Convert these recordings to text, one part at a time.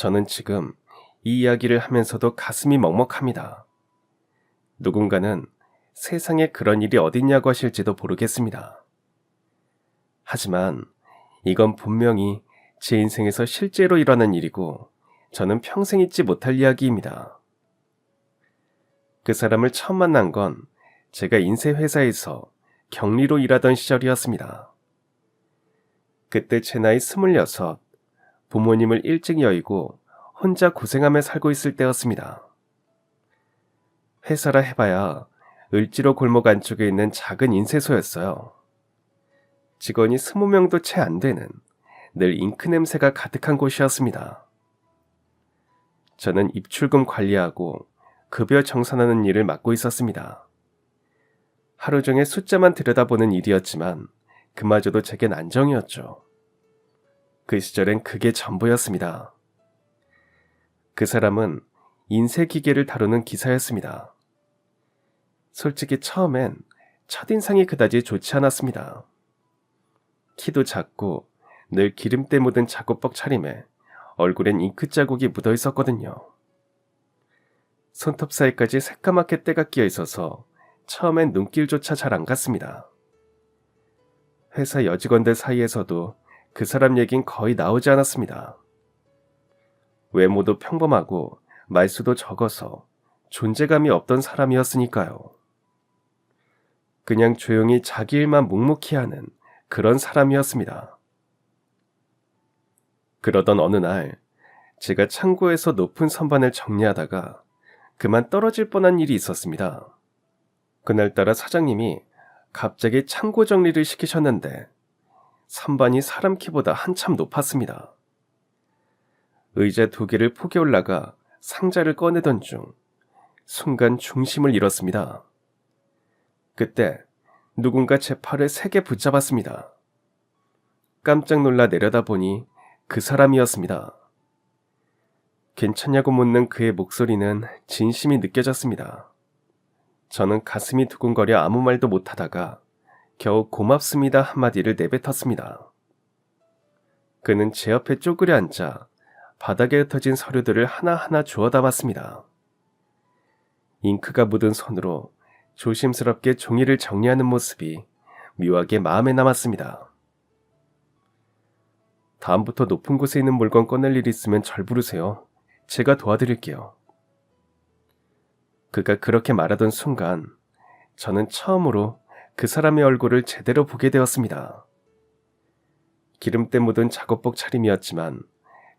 저는 지금 이 이야기를 하면서도 가슴이 먹먹합니다. 누군가는 세상에 그런 일이 어딨냐고 하실지도 모르겠습니다. 하지만 이건 분명히 제 인생에서 실제로 일어난 일이고 저는 평생 잊지 못할 이야기입니다. 그 사람을 처음 만난 건 제가 인쇄 회사에서 격리로 일하던 시절이었습니다. 그때 제 나이 26, 부모님을 일찍 여의고 혼자 고생하며 살고 있을 때였습니다. 회사라 해봐야 을지로 골목 안쪽에 있는 작은 인쇄소였어요. 직원이 20명도 채 안 되는 늘 잉크 냄새가 가득한 곳이었습니다. 저는 입출금 관리하고 급여 정산하는 일을 맡고 있었습니다. 하루 종일 숫자만 들여다보는 일이었지만 그마저도 제겐 안정이었죠. 그 시절엔 그게 전부였습니다. 그 사람은 인쇄기계를 다루는 기사였습니다. 솔직히 처음엔 첫인상이 그다지 좋지 않았습니다. 키도 작고 늘 기름때 묻은 작업복 차림에 얼굴엔 잉크 자국이 묻어 있었거든요. 손톱 사이까지 새까맣게 때가 끼어 있어서 처음엔 눈길조차 잘 안 갔습니다. 회사 여직원들 사이에서도 그 사람 얘긴 거의 나오지 않았습니다. 외모도 평범하고 말수도 적어서 존재감이 없던 사람이었으니까요. 그냥 조용히 자기 일만 묵묵히 하는 그런 사람이었습니다. 그러던 어느 날 제가 창고에서 높은 선반을 정리하다가 그만 떨어질 뻔한 일이 있었습니다. 그날따라 사장님이 갑자기 창고 정리를 시키셨는데 선반이 사람 키보다 한참 높았습니다. 의자 2개를 포개 올라가 상자를 꺼내던 중 순간 중심을 잃었습니다. 그때 누군가 제 팔을 세게 붙잡았습니다. 깜짝 놀라 내려다보니 그 사람이었습니다. 괜찮냐고 묻는 그의 목소리는 진심이 느껴졌습니다. 저는 가슴이 두근거려 아무 말도 못하다가 겨우 고맙습니다 한마디를 내뱉었습니다. 그는 제 옆에 쪼그려 앉아 바닥에 흩어진 서류들을 하나하나 주워 담았습니다. 잉크가 묻은 손으로 조심스럽게 종이를 정리하는 모습이 묘하게 마음에 남았습니다. 다음부터 높은 곳에 있는 물건 꺼낼 일 있으면 절 부르세요. 제가 도와드릴게요. 그가 그렇게 말하던 순간 저는 처음으로 그 사람의 얼굴을 제대로 보게 되었습니다. 기름때 묻은 작업복 차림이었지만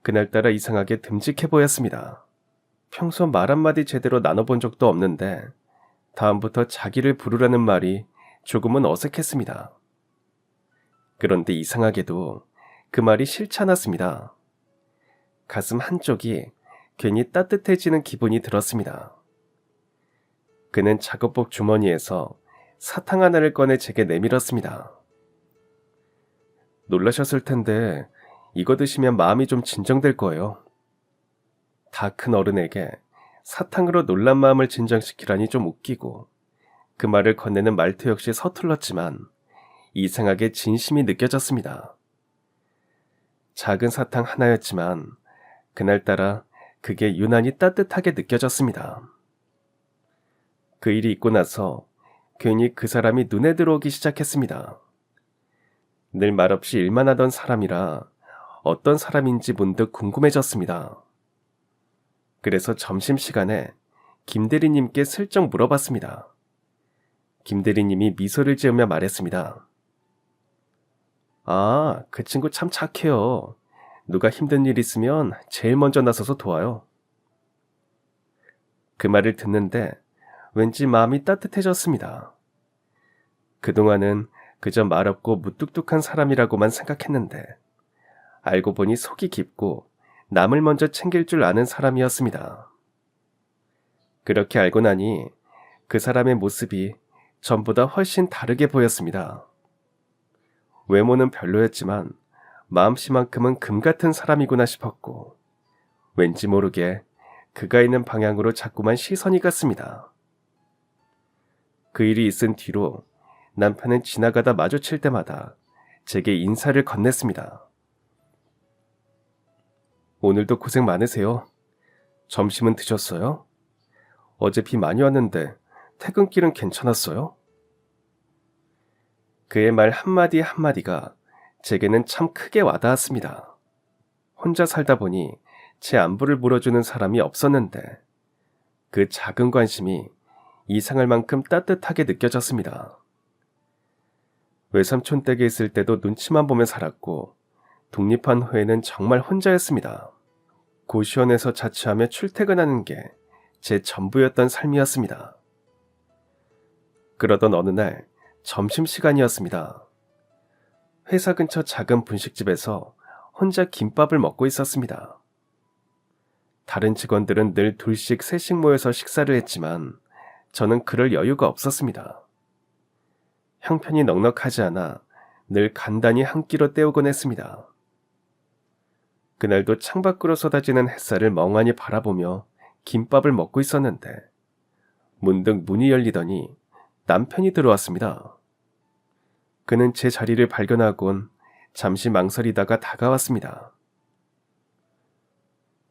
그날따라 이상하게 듬직해 보였습니다. 평소 말 한마디 제대로 나눠본 적도 없는데 다음부터 자기를 부르라는 말이 조금은 어색했습니다. 그런데 이상하게도 그 말이 싫지 않았습니다. 가슴 한쪽이 괜히 따뜻해지는 기분이 들었습니다. 그는 작업복 주머니에서 사탕 하나를 꺼내 제게 내밀었습니다. 놀라셨을 텐데 이거 드시면 마음이 좀 진정될 거예요. 다 큰 어른에게 사탕으로 놀란 마음을 진정시키라니 좀 웃기고 그 말을 건네는 말투 역시 서툴렀지만 이상하게 진심이 느껴졌습니다. 작은 사탕 하나였지만 그날따라 그게 유난히 따뜻하게 느껴졌습니다. 그 일이 있고 나서 괜히 그 사람이 눈에 들어오기 시작했습니다. 늘 말없이 일만 하던 사람이라 어떤 사람인지 문득 궁금해졌습니다. 그래서 점심시간에 김대리님께 슬쩍 물어봤습니다. 김대리님이 미소를 지으며 말했습니다. 아, 그 친구 참 착해요. 누가 힘든 일 있으면 제일 먼저 나서서 도와요. 그 말을 듣는데 왠지 마음이 따뜻해졌습니다. 그동안은 그저 말없고 무뚝뚝한 사람이라고만 생각했는데 알고 보니 속이 깊고 남을 먼저 챙길 줄 아는 사람이었습니다. 그렇게 알고 나니 그 사람의 모습이 전보다 훨씬 다르게 보였습니다. 외모는 별로였지만 마음씨만큼은 금 같은 사람이구나 싶었고 왠지 모르게 그가 있는 방향으로 자꾸만 시선이 갔습니다. 그 일이 있은 뒤로 남편은 지나가다 마주칠 때마다 제게 인사를 건넸습니다. 오늘도 고생 많으세요. 점심은 드셨어요? 어제 비 많이 왔는데 퇴근길은 괜찮았어요? 그의 말 한마디 한마디가 제게는 참 크게 와닿았습니다. 혼자 살다 보니 제 안부를 물어주는 사람이 없었는데 그 작은 관심이 이상할 만큼 따뜻하게 느껴졌습니다. 외삼촌 댁에 있을 때도 눈치만 보며 살았고 독립한 후에는 정말 혼자였습니다. 고시원에서 자취하며 출퇴근하는 게 제 전부였던 삶이었습니다. 그러던 어느 날 점심시간이었습니다. 회사 근처 작은 분식집에서 혼자 김밥을 먹고 있었습니다. 다른 직원들은 늘 둘씩 셋씩 모여서 식사를 했지만 저는 그럴 여유가 없었습니다. 형편이 넉넉하지 않아 늘 간단히 한 끼로 때우곤 했습니다. 그날도 창밖으로 쏟아지는 햇살을 멍하니 바라보며 김밥을 먹고 있었는데 문득 문이 열리더니 남편이 들어왔습니다. 그는 제 자리를 발견하곤 잠시 망설이다가 다가왔습니다.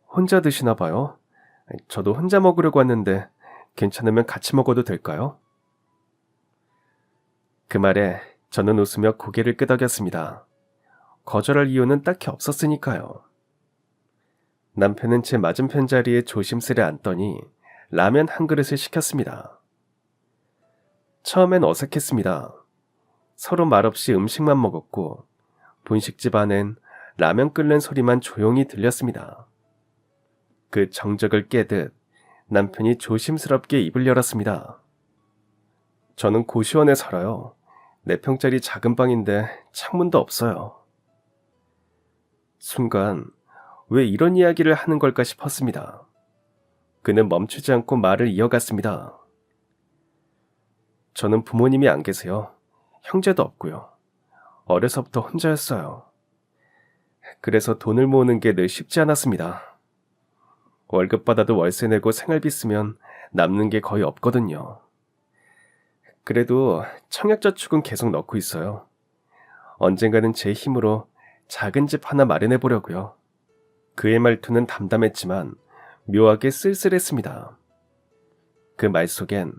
혼자 드시나 봐요? 저도 혼자 먹으려고 왔는데 괜찮으면 같이 먹어도 될까요? 그 말에 저는 웃으며 고개를 끄덕였습니다. 거절할 이유는 딱히 없었으니까요. 남편은 제 맞은편 자리에 조심스레 앉더니 라면 한 그릇을 시켰습니다. 처음엔 어색했습니다. 서로 말없이 음식만 먹었고 분식집 안엔 라면 끓는 소리만 조용히 들렸습니다. 그 정적을 깨듯 남편이 조심스럽게 입을 열었습니다. 저는 고시원에 살아요. 4평짜리 작은 방인데 창문도 없어요. 순간 왜 이런 이야기를 하는 걸까 싶었습니다. 그는 멈추지 않고 말을 이어갔습니다. 저는 부모님이 안 계세요. 형제도 없고요. 어려서부터 혼자였어요. 그래서 돈을 모으는 게 늘 쉽지 않았습니다. 월급 받아도 월세 내고 생활비 쓰면 남는 게 거의 없거든요. 그래도 청약저축은 계속 넣고 있어요. 언젠가는 제 힘으로 작은 집 하나 마련해 보려고요. 그의 말투는 담담했지만 묘하게 쓸쓸했습니다. 그 말 속엔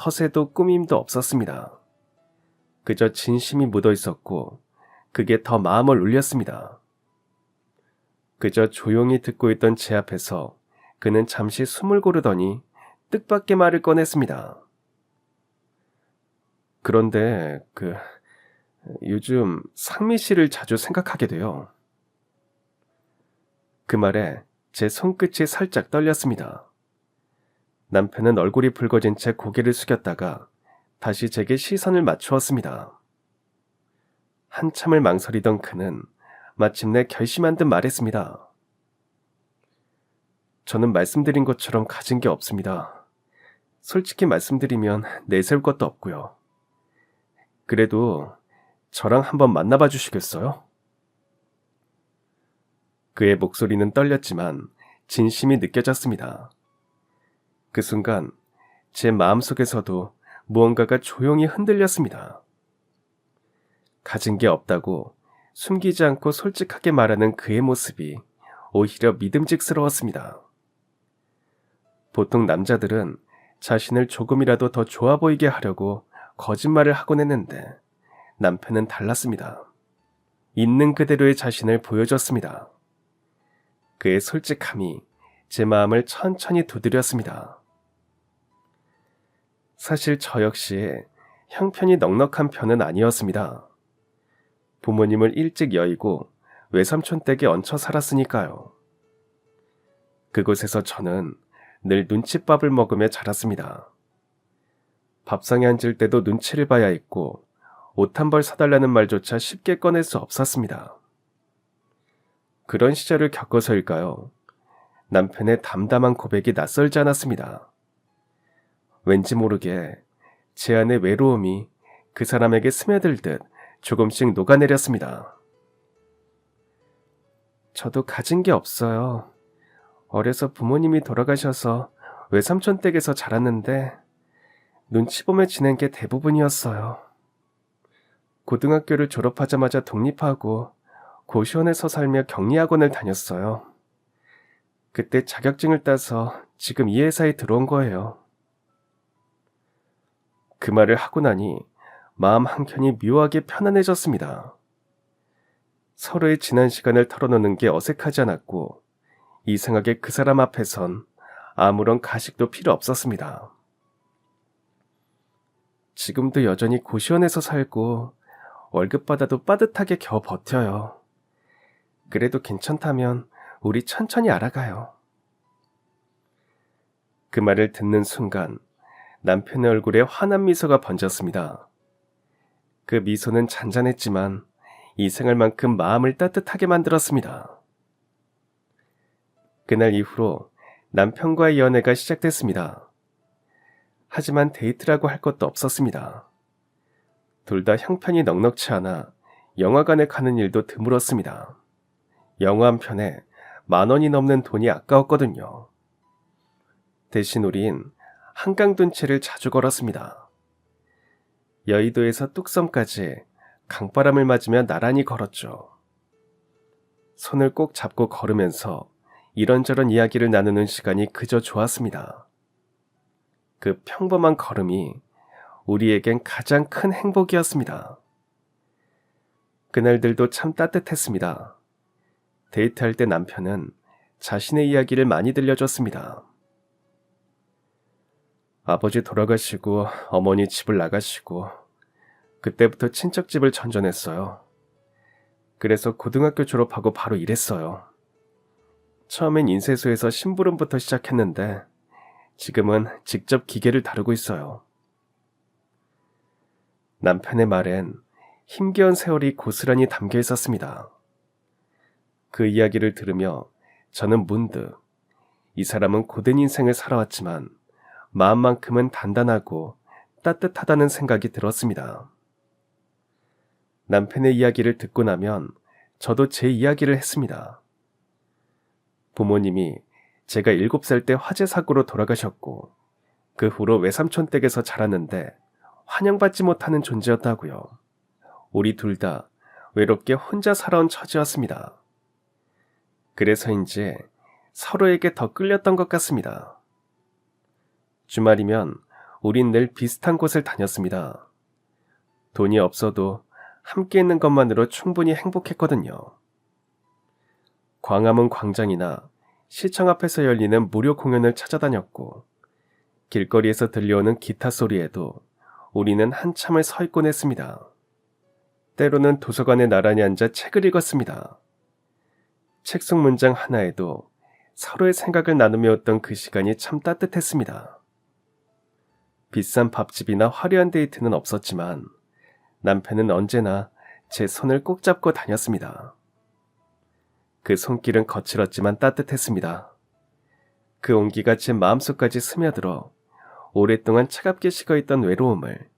허세도 꾸밈도 없었습니다. 그저 진심이 묻어 있었고 그게 더 마음을 울렸습니다. 그저 조용히 듣고 있던 제 앞에서 그는 잠시 숨을 고르더니 뜻밖의 말을 꺼냈습니다. 그런데 요즘 상미 씨를 자주 생각하게 돼요. 그 말에 제 손끝이 살짝 떨렸습니다. 남편은 얼굴이 붉어진 채 고개를 숙였다가 다시 제게 시선을 맞추었습니다. 한참을 망설이던 그는 마침내 결심한 듯 말했습니다. 저는 말씀드린 것처럼 가진 게 없습니다. 솔직히 말씀드리면 내세울 것도 없고요. 그래도 저랑 한번 만나봐 주시겠어요? 그의 목소리는 떨렸지만 진심이 느껴졌습니다. 그 순간 제 마음속에서도 무언가가 조용히 흔들렸습니다. 가진 게 없다고 숨기지 않고 솔직하게 말하는 그의 모습이 오히려 믿음직스러웠습니다. 보통 남자들은 자신을 조금이라도 더 좋아 보이게 하려고 거짓말을 하곤 했는데 남편은 달랐습니다. 있는 그대로의 자신을 보여줬습니다. 그의 솔직함이 제 마음을 천천히 두드렸습니다. 사실 저 역시 형편이 넉넉한 편은 아니었습니다. 부모님을 일찍 여의고 외삼촌 댁에 얹혀 살았으니까요. 그곳에서 저는 늘 눈칫밥을 먹으며 자랐습니다. 밥상에 앉을 때도 눈치를 봐야 했고 옷 한 벌 사달라는 말조차 쉽게 꺼낼 수 없었습니다. 그런 시절을 겪어서일까요? 남편의 담담한 고백이 낯설지 않았습니다. 왠지 모르게 제 안의 외로움이 그 사람에게 스며들듯 조금씩 녹아내렸습니다. 저도 가진 게 없어요. 어려서 부모님이 돌아가셔서 외삼촌 댁에서 자랐는데 눈치 보며 지낸 게 대부분이었어요. 고등학교를 졸업하자마자 독립하고 고시원에서 살며 격리학원을 다녔어요. 그때 자격증을 따서 지금 이 회사에 들어온 거예요. 그 말을 하고 나니 마음 한켠이 묘하게 편안해졌습니다. 서로의 지난 시간을 털어놓는 게 어색하지 않았고 이상하게 그 사람 앞에선 아무런 가식도 필요 없었습니다. 지금도 여전히 고시원에서 살고 월급 받아도 빠듯하게 겨우 버텨요. 그래도 괜찮다면 우리 천천히 알아가요. 그 말을 듣는 순간 남편의 얼굴에 환한 미소가 번졌습니다. 그 미소는 잔잔했지만 이 생활만큼 마음을 따뜻하게 만들었습니다. 그날 이후로 남편과의 연애가 시작됐습니다. 하지만 데이트라고 할 것도 없었습니다. 둘 다 형편이 넉넉치 않아 영화관에 가는 일도 드물었습니다. 영화 한 편에 10,000원이 넘는 돈이 아까웠거든요. 대신 우린 한강둔치를 자주 걸었습니다. 여의도에서 뚝섬까지 강바람을 맞으며 나란히 걸었죠. 손을 꼭 잡고 걸으면서 이런저런 이야기를 나누는 시간이 그저 좋았습니다. 그 평범한 걸음이 우리에겐 가장 큰 행복이었습니다. 그날들도 참 따뜻했습니다. 데이트할 때 남편은 자신의 이야기를 많이 들려줬습니다. 아버지 돌아가시고 어머니 집을 나가시고 그때부터 친척집을 전전했어요. 그래서 고등학교 졸업하고 바로 일했어요. 처음엔 인쇄소에서 심부름부터 시작했는데 지금은 직접 기계를 다루고 있어요. 남편의 말엔 힘겨운 세월이 고스란히 담겨 있었습니다. 그 이야기를 들으며 저는 문득 이 사람은 고된 인생을 살아왔지만 마음만큼은 단단하고 따뜻하다는 생각이 들었습니다. 남편의 이야기를 듣고 나면 저도 제 이야기를 했습니다. 부모님이 제가 7살 때 화재 사고로 돌아가셨고 그 후로 외삼촌 댁에서 자랐는데 환영받지 못하는 존재였다고요. 우리 둘 다 외롭게 혼자 살아온 처지였습니다. 그래서인지 서로에게 더 끌렸던 것 같습니다. 주말이면 우린 늘 비슷한 곳을 다녔습니다. 돈이 없어도 함께 있는 것만으로 충분히 행복했거든요. 광화문 광장이나 시청 앞에서 열리는 무료 공연을 찾아다녔고 길거리에서 들려오는 기타 소리에도 우리는 한참을 서 있곤 했습니다. 때로는 도서관에 나란히 앉아 책을 읽었습니다. 책 속 문장 하나에도 서로의 생각을 나누며 웃던 그 시간이 참 따뜻했습니다. 비싼 밥집이나 화려한 데이트는 없었지만 남편은 언제나 제 손을 꼭 잡고 다녔습니다. 그 손길은 거칠었지만 따뜻했습니다. 그 온기가 제 마음속까지 스며들어 오랫동안 차갑게 식어있던 외로움을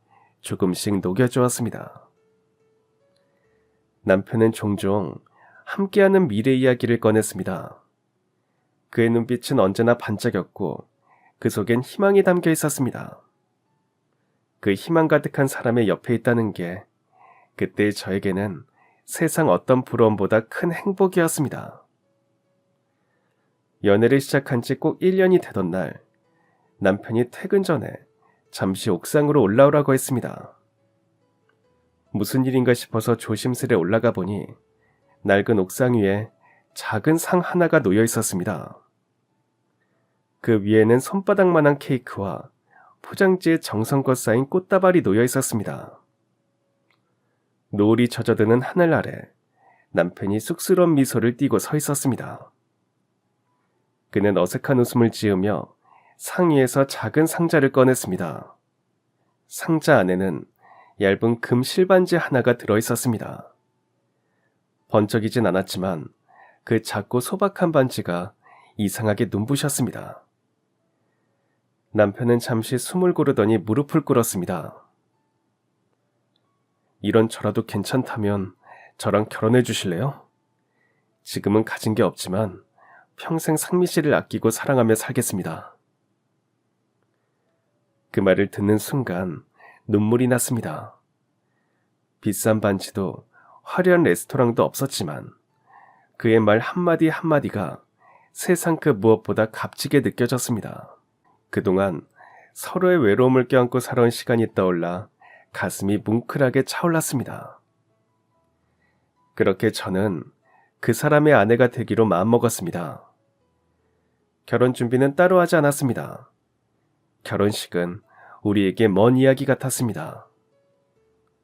조금씩 녹여주었습니다. 남편은 종종 함께하는 미래 이야기를 꺼냈습니다. 그의 눈빛은 언제나 반짝였고 그 속엔 희망이 담겨 있었습니다. 그 희망 가득한 사람의 옆에 있다는 게 그때 저에게는 세상 어떤 부러움보다 큰 행복이었습니다. 연애를 시작한 지 꼭 1년이 되던 날 남편이 퇴근 전에 잠시 옥상으로 올라오라고 했습니다. 무슨 일인가 싶어서 조심스레 올라가 보니 낡은 옥상 위에 작은 상 하나가 놓여 있었습니다. 그 위에는 손바닥만한 케이크와 포장지에 정성껏 쌓인 꽃다발이 놓여 있었습니다. 노을이 젖어드는 하늘 아래 남편이 쑥스러운 미소를 띠고 서 있었습니다. 그는 어색한 웃음을 지으며 상 위에서 작은 상자를 꺼냈습니다. 상자 안에는 얇은 금 실반지 하나가 들어있었습니다. 번쩍이진 않았지만 그 작고 소박한 반지가 이상하게 눈부셨습니다. 남편은 잠시 숨을 고르더니 무릎을 꿇었습니다. 이런 저라도 괜찮다면 저랑 결혼해 주실래요? 지금은 가진 게 없지만 평생 상미 씨를 아끼고 사랑하며 살겠습니다. 그 말을 듣는 순간 눈물이 났습니다. 비싼 반지도 화려한 레스토랑도 없었지만 그의 말 한마디 한마디가 세상 그 무엇보다 값지게 느껴졌습니다. 그동안 서로의 외로움을 껴안고 살아온 시간이 떠올라 가슴이 뭉클하게 차올랐습니다. 그렇게 저는 그 사람의 아내가 되기로 마음먹었습니다. 결혼 준비는 따로 하지 않았습니다. 결혼식은 우리에게 먼 이야기 같았습니다.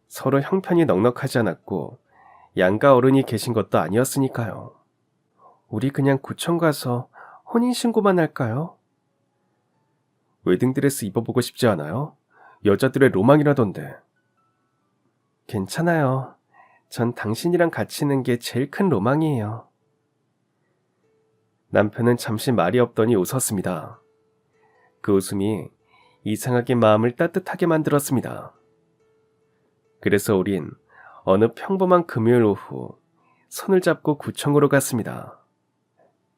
서로 형편이 넉넉하지 않았고 양가 어른이 계신 것도 아니었으니까요. 우리 그냥 구청 가서 혼인신고만 할까요? 웨딩드레스 입어보고 싶지 않아요? 여자들의 로망이라던데. 괜찮아요. 전 당신이랑 같이 있는 게 제일 큰 로망이에요. 남편은 잠시 말이 없더니 웃었습니다. 그 웃음이 이상하게 마음을 따뜻하게 만들었습니다. 그래서 우린 어느 평범한 금요일 오후 손을 잡고 구청으로 갔습니다.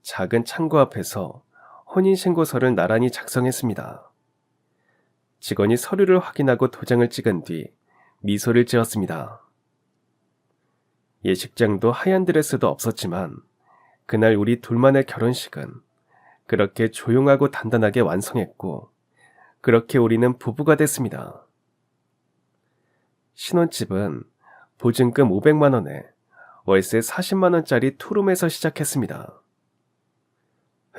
작은 창고 앞에서 혼인신고서를 나란히 작성했습니다. 직원이 서류를 확인하고 도장을 찍은 뒤 미소를 지었습니다. 예식장도 하얀 드레스도 없었지만 그날 우리 둘만의 결혼식은 그렇게 조용하고 단단하게 완성했고 그렇게 우리는 부부가 됐습니다. 신혼집은 보증금 500만 원에 월세 40만 원짜리 투룸에서 시작했습니다.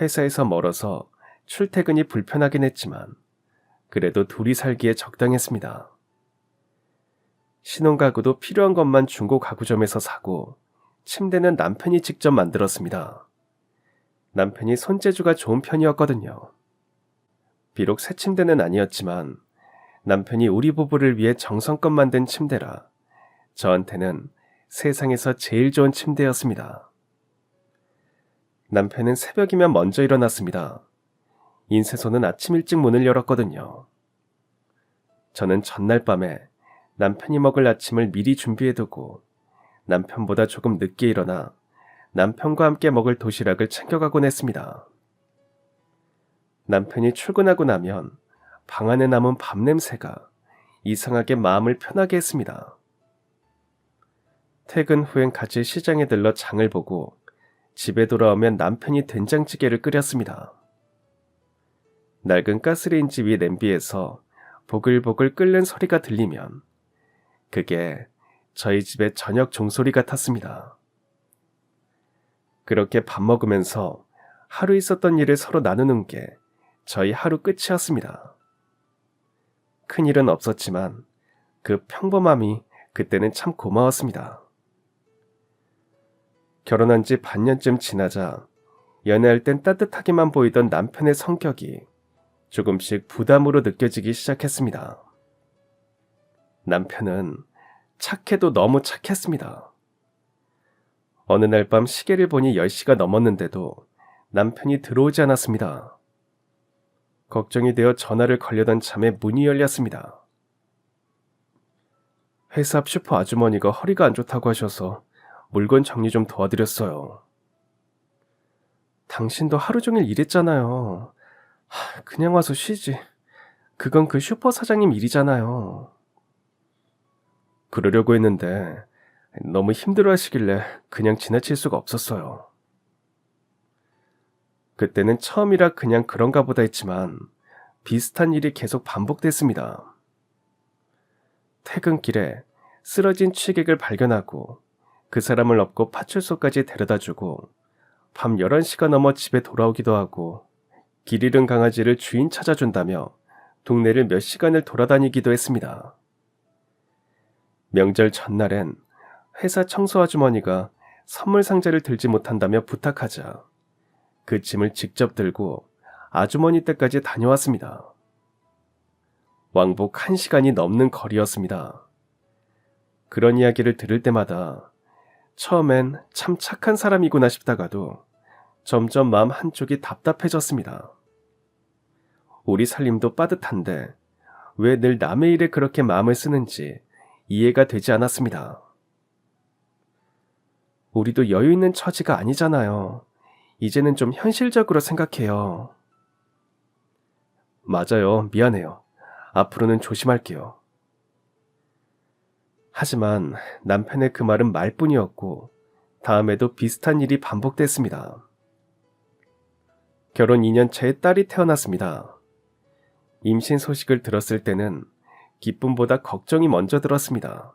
회사에서 멀어서 출퇴근이 불편하긴 했지만 그래도 둘이 살기에 적당했습니다. 신혼가구도 필요한 것만 중고 가구점에서 사고 침대는 남편이 직접 만들었습니다. 남편이 손재주가 좋은 편이었거든요. 비록 새 침대는 아니었지만 남편이 우리 부부를 위해 정성껏 만든 침대라 저한테는 세상에서 제일 좋은 침대였습니다. 남편은 새벽이면 먼저 일어났습니다. 인쇄소는 아침 일찍 문을 열었거든요. 저는 전날 밤에 남편이 먹을 아침을 미리 준비해두고 남편보다 조금 늦게 일어나 남편과 함께 먹을 도시락을 챙겨가곤 했습니다. 남편이 출근하고 나면 방 안에 남은 밥 냄새가 이상하게 마음을 편하게 했습니다. 퇴근 후엔 같이 시장에 들러 장을 보고 집에 돌아오면 남편이 된장찌개를 끓였습니다. 낡은 가스레인지 위 냄비에서 보글보글 끓는 소리가 들리면 그게 저희 집의 저녁 종소리 같았습니다. 그렇게 밥 먹으면서 하루 있었던 일을 서로 나누는 게 저희 하루 끝이었습니다. 큰일은 없었지만 그 평범함이 그때는 참 고마웠습니다. 결혼한 지 반년쯤 지나자 연애할 땐 따뜻하게만 보이던 남편의 성격이 조금씩 부담으로 느껴지기 시작했습니다. 남편은 착해도 너무 착했습니다. 어느 날 밤 시계를 보니 10시가 넘었는데도 남편이 들어오지 않았습니다. 걱정이 되어 전화를 걸려던 참에 문이 열렸습니다. 회사 앞 슈퍼 아주머니가 허리가 안 좋다고 하셔서 물건 정리 좀 도와드렸어요. 당신도 하루 종일 일했잖아요. 그냥 와서 쉬지. 그건 그 슈퍼 사장님 일이잖아요. 그러려고 했는데 너무 힘들어하시길래 그냥 지나칠 수가 없었어요. 그때는 처음이라 그냥 그런가 보다 했지만 비슷한 일이 계속 반복됐습니다. 퇴근길에 쓰러진 취객을 발견하고 그 사람을 업고 파출소까지 데려다주고 밤 11시가 넘어 집에 돌아오기도 하고 길 잃은 강아지를 주인 찾아준다며 동네를 몇 시간을 돌아다니기도 했습니다. 명절 전날엔 회사 청소 아주머니가 선물 상자를 들지 못한다며 부탁하자 그 짐을 직접 들고 아주머니 댁까지 다녀왔습니다. 왕복 1시간이 넘는 거리였습니다. 그런 이야기를 들을 때마다 처음엔 참 착한 사람이구나 싶다가도 점점 마음 한쪽이 답답해졌습니다. 우리 살림도 빠듯한데 왜 늘 남의 일에 그렇게 마음을 쓰는지 이해가 되지 않았습니다. 우리도 여유 있는 처지가 아니잖아요. 이제는 좀 현실적으로 생각해요. 맞아요. 미안해요. 앞으로는 조심할게요. 하지만 남편의 그 말은 말뿐이었고 다음에도 비슷한 일이 반복됐습니다. 결혼 2년 차에 딸이 태어났습니다. 임신 소식을 들었을 때는 기쁨보다 걱정이 먼저 들었습니다.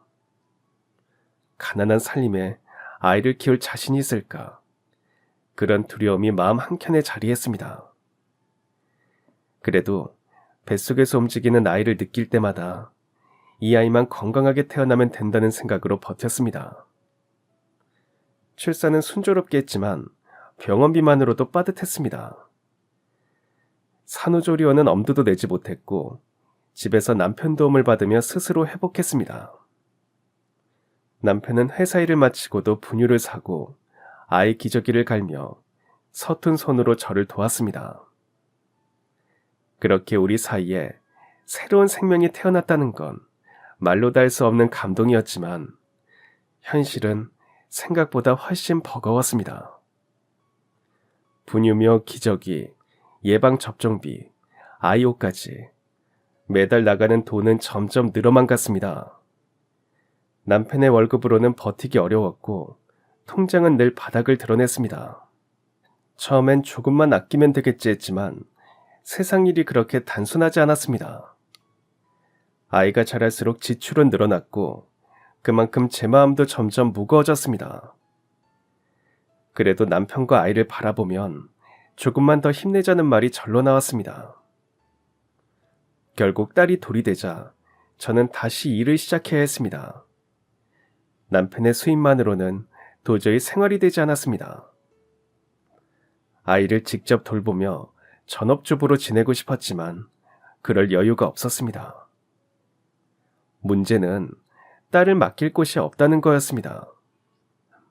가난한 살림에 아이를 키울 자신이 있을까? 그런 두려움이 마음 한켠에 자리했습니다. 그래도 뱃속에서 움직이는 아이를 느낄 때마다 이 아이만 건강하게 태어나면 된다는 생각으로 버텼습니다. 출산은 순조롭게 했지만 병원비만으로도 빠듯했습니다. 산후조리원은 엄두도 내지 못했고 집에서 남편 도움을 받으며 스스로 회복했습니다. 남편은 회사 일을 마치고도 분유를 사고 아이 기저귀를 갈며 서툰 손으로 저를 도왔습니다. 그렇게 우리 사이에 새로운 생명이 태어났다는 건 말로 다 할 수 없는 감동이었지만 현실은 생각보다 훨씬 버거웠습니다. 분유며 기저귀, 예방접종비, 아이 옷까지 매달 나가는 돈은 점점 늘어만 갔습니다. 남편의 월급으로는 버티기 어려웠고 통장은 늘 바닥을 드러냈습니다. 처음엔 조금만 아끼면 되겠지 했지만 세상 일이 그렇게 단순하지 않았습니다. 아이가 자랄수록 지출은 늘어났고 그만큼 제 마음도 점점 무거워졌습니다. 그래도 남편과 아이를 바라보면 조금만 더 힘내자는 말이 절로 나왔습니다. 결국 딸이 돌이 되자 저는 다시 일을 시작해야 했습니다. 남편의 수입만으로는 도저히 생활이 되지 않았습니다. 아이를 직접 돌보며 전업주부로 지내고 싶었지만 그럴 여유가 없었습니다. 문제는 딸을 맡길 곳이 없다는 거였습니다.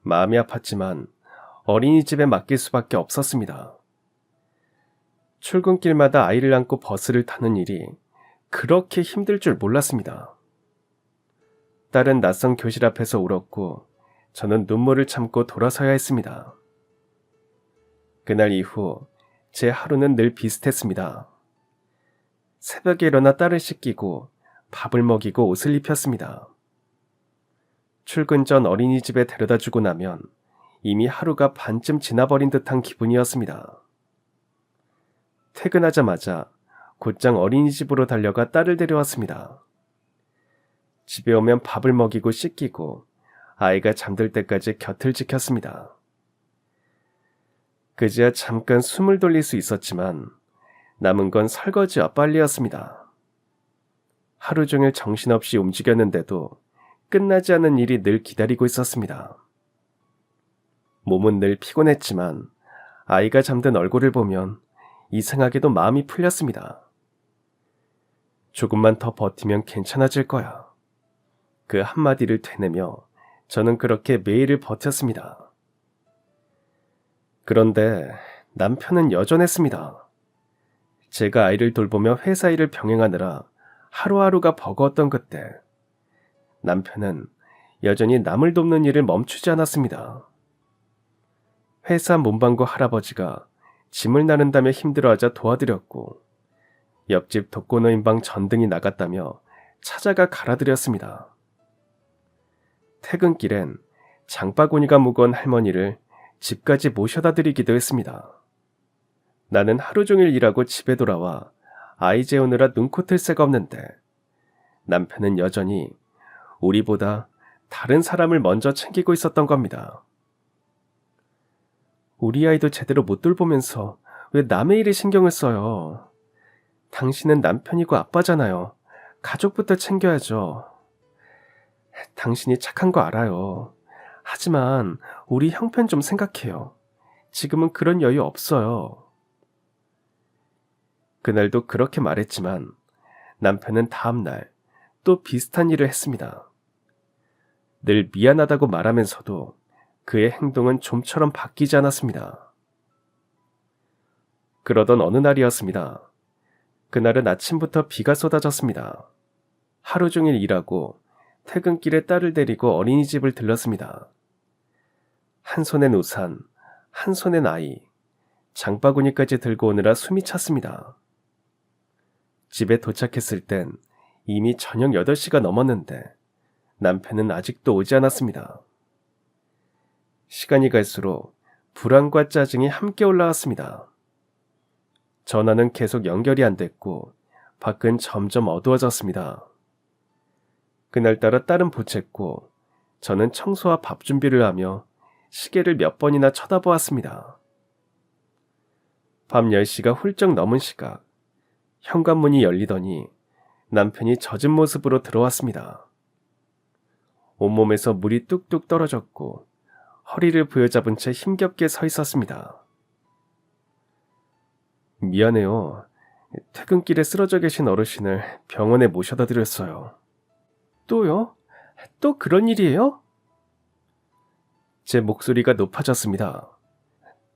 마음이 아팠지만 어린이집에 맡길 수밖에 없었습니다. 출근길마다 아이를 안고 버스를 타는 일이 그렇게 힘들 줄 몰랐습니다. 딸은 낯선 교실 앞에서 울었고 저는 눈물을 참고 돌아서야 했습니다. 그날 이후 제 하루는 늘 비슷했습니다. 새벽에 일어나 딸을 씻기고 밥을 먹이고 옷을 입혔습니다. 출근 전 어린이집에 데려다주고 나면 이미 하루가 반쯤 지나버린 듯한 기분이었습니다. 퇴근하자마자 곧장 어린이집으로 달려가 딸을 데려왔습니다. 집에 오면 밥을 먹이고 씻기고 아이가 잠들 때까지 곁을 지켰습니다. 그제야 잠깐 숨을 돌릴 수 있었지만 남은 건 설거지와 빨래였습니다. 하루 종일 정신없이 움직였는데도 끝나지 않은 일이 늘 기다리고 있었습니다. 몸은 늘 피곤했지만 아이가 잠든 얼굴을 보면 이상하게도 마음이 풀렸습니다. 조금만 더 버티면 괜찮아질 거야. 그 한마디를 되뇌며 저는 그렇게 매일을 버텼습니다. 그런데 남편은 여전했습니다. 제가 아이를 돌보며 회사 일을 병행하느라 하루하루가 버거웠던 그때 남편은 여전히 남을 돕는 일을 멈추지 않았습니다. 회사 문방구 할아버지가 짐을 나른다며 힘들어하자 도와드렸고 옆집 독거노인 방 전등이 나갔다며 찾아가 갈아드렸습니다. 퇴근길엔 장바구니가 무거운 할머니를 집까지 모셔다 드리기도 했습니다. 나는 하루 종일 일하고 집에 돌아와 아이 재우느라 눈코 틀 새가 없는데 남편은 여전히 우리보다 다른 사람을 먼저 챙기고 있었던 겁니다. 우리 아이도 제대로 못 돌보면서 왜 남의 일에 신경을 써요? 당신은 남편이고 아빠잖아요. 가족부터 챙겨야죠. 당신이 착한 거 알아요. 하지만 우리 형편 좀 생각해요. 지금은 그런 여유 없어요. 그날도 그렇게 말했지만 남편은 다음날 또 비슷한 일을 했습니다. 늘 미안하다고 말하면서도 그의 행동은 좀처럼 바뀌지 않았습니다. 그러던 어느 날이었습니다. 그날은 아침부터 비가 쏟아졌습니다. 하루 종일 일하고 퇴근길에 딸을 데리고 어린이집을 들렀습니다. 한 손엔 우산, 한 손엔 아이, 장바구니까지 들고 오느라 숨이 찼습니다. 집에 도착했을 땐 이미 저녁 8시가 넘었는데 남편은 아직도 오지 않았습니다. 시간이 갈수록 불안과 짜증이 함께 올라왔습니다. 전화는 계속 연결이 안 됐고 밖은 점점 어두워졌습니다. 그날따라 딸은 보챘고 저는 청소와 밥 준비를 하며 시계를 몇 번이나 쳐다보았습니다. 밤 10시가 훌쩍 넘은 시각, 현관문이 열리더니 남편이 젖은 모습으로 들어왔습니다. 온몸에서 물이 뚝뚝 떨어졌고 허리를 부여잡은 채 힘겹게 서 있었습니다. 미안해요. 퇴근길에 쓰러져 계신 어르신을 병원에 모셔다 드렸어요. 또요? 또 그런 일이에요? 제 목소리가 높아졌습니다.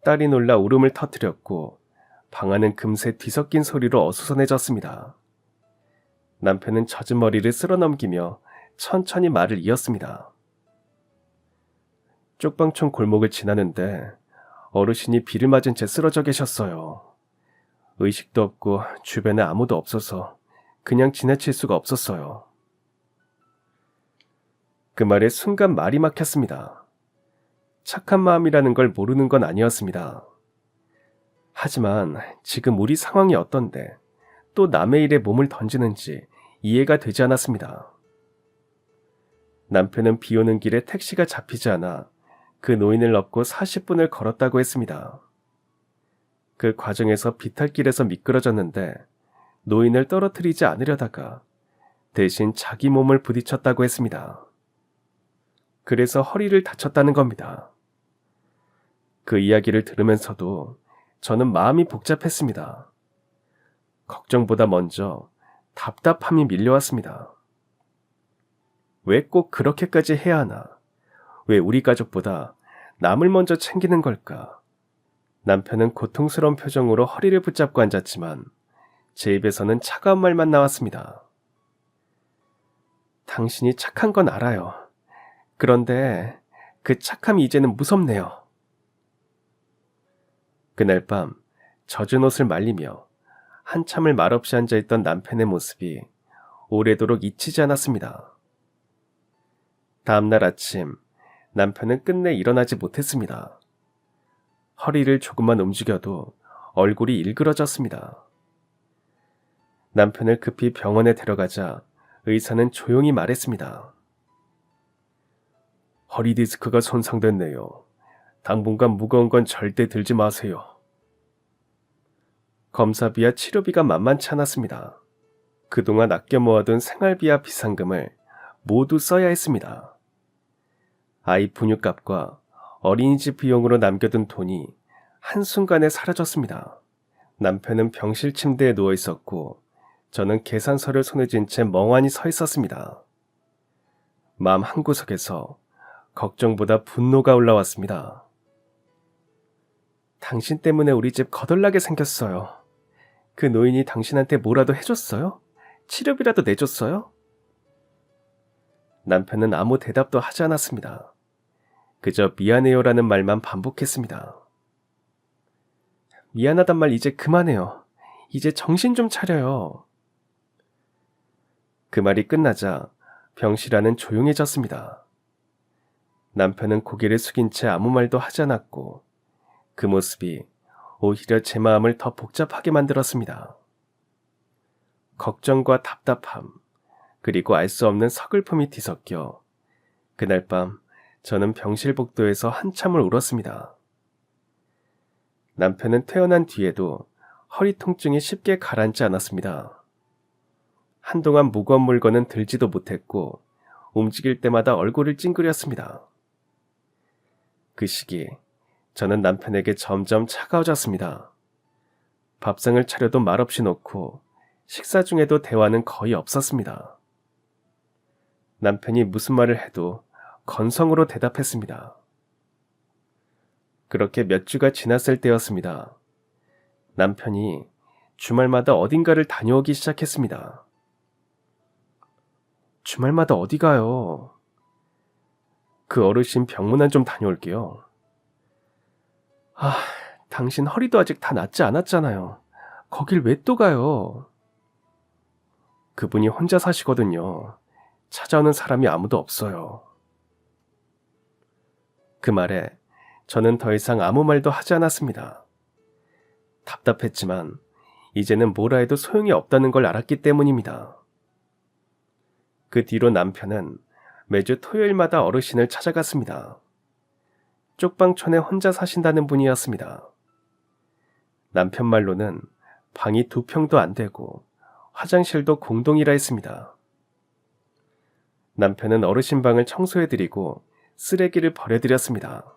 딸이 놀라 울음을 터뜨렸고 방 안은 금세 뒤섞인 소리로 어수선해졌습니다. 남편은 젖은 머리를 쓸어넘기며 천천히 말을 이었습니다. 쪽방촌 골목을 지나는데 어르신이 비를 맞은 채 쓰러져 계셨어요. 의식도 없고 주변에 아무도 없어서 그냥 지나칠 수가 없었어요. 그 말에 순간 말이 막혔습니다. 착한 마음이라는 걸 모르는 건 아니었습니다. 하지만 지금 우리 상황이 어떤데 또 남의 일에 몸을 던지는지 이해가 되지 않았습니다. 남편은 비 오는 길에 택시가 잡히지 않아 그 노인을 업고 40분을 걸었다고 했습니다. 그 과정에서 비탈길에서 미끄러졌는데 노인을 떨어뜨리지 않으려다가 대신 자기 몸을 부딪혔다고 했습니다. 그래서 허리를 다쳤다는 겁니다. 그 이야기를 들으면서도 저는 마음이 복잡했습니다. 걱정보다 먼저 답답함이 밀려왔습니다. 왜 꼭 그렇게까지 해야 하나? 왜 우리 가족보다 남을 먼저 챙기는 걸까? 남편은 고통스러운 표정으로 허리를 붙잡고 앉았지만 제 입에서는 차가운 말만 나왔습니다. 당신이 착한 건 알아요. 그런데 그 착함이 이제는 무섭네요. 그날 밤 젖은 옷을 말리며 한참을 말없이 앉아있던 남편의 모습이 오래도록 잊히지 않았습니다. 다음날 아침 남편은 끝내 일어나지 못했습니다. 허리를 조금만 움직여도 얼굴이 일그러졌습니다. 남편을 급히 병원에 데려가자 의사는 조용히 말했습니다. 허리 디스크가 손상됐네요. 당분간 무거운 건 절대 들지 마세요. 검사비와 치료비가 만만치 않았습니다. 그동안 아껴 모아둔 생활비와 비상금을 모두 써야 했습니다. 아이 분유값과 어린이집 비용으로 남겨둔 돈이 한순간에 사라졌습니다. 남편은 병실 침대에 누워 있었고 저는 계산서를 손에 쥔 채 멍하니 서 있었습니다. 마음 한구석에서 걱정보다 분노가 올라왔습니다. 당신 때문에 우리 집 거덜나게 생겼어요. 그 노인이 당신한테 뭐라도 해줬어요? 치료비라도 내줬어요? 남편은 아무 대답도 하지 않았습니다. 그저 미안해요라는 말만 반복했습니다. 미안하단 말 이제 그만해요. 이제 정신 좀 차려요. 그 말이 끝나자 병실 안은 조용해졌습니다. 남편은 고개를 숙인 채 아무 말도 하지 않았고 그 모습이 오히려 제 마음을 더 복잡하게 만들었습니다. 걱정과 답답함, 그리고 알 수 없는 서글픔이 뒤섞여 그날 밤 저는 병실 복도에서 한참을 울었습니다. 남편은 퇴원한 뒤에도 허리 통증이 쉽게 가라앉지 않았습니다. 한동안 무거운 물건은 들지도 못했고 움직일 때마다 얼굴을 찡그렸습니다. 그 시기 저는 남편에게 점점 차가워졌습니다. 밥상을 차려도 말없이 놓고 식사 중에도 대화는 거의 없었습니다. 남편이 무슨 말을 해도 건성으로 대답했습니다. 그렇게 몇 주가 지났을 때였습니다. 남편이 주말마다 어딘가를 다녀오기 시작했습니다. 주말마다 어디 가요? 그 어르신 병문안 좀 다녀올게요. 당신 허리도 아직 다 낫지 않았잖아요. 거길 왜 또 가요? 그분이 혼자 사시거든요. 찾아오는 사람이 아무도 없어요. 그 말에 저는 더 이상 아무 말도 하지 않았습니다. 답답했지만 이제는 뭐라 해도 소용이 없다는 걸 알았기 때문입니다. 그 뒤로 남편은 매주 토요일마다 어르신을 찾아갔습니다. 쪽방촌에 혼자 사신다는 분이었습니다. 남편 말로는 방이 2평도 안 되고 화장실도 공동이라 했습니다. 남편은 어르신 방을 청소해드리고 쓰레기를 버려드렸습니다.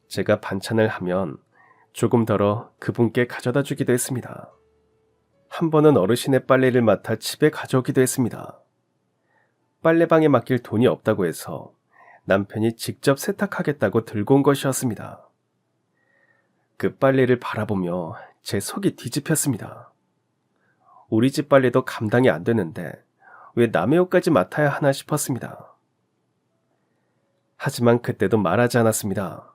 제가 반찬을 하면 조금 덜어 그분께 가져다 주기도 했습니다. 한 번은 어르신의 빨래를 맡아 집에 가져오기도 했습니다. 빨래방에 맡길 돈이 없다고 해서 남편이 직접 세탁하겠다고 들고 온 것이었습니다. 그 빨래를 바라보며 제 속이 뒤집혔습니다. 우리 집 빨래도 감당이 안 되는데 왜 남의 옷까지 맡아야 하나 싶었습니다. 하지만 그때도 말하지 않았습니다.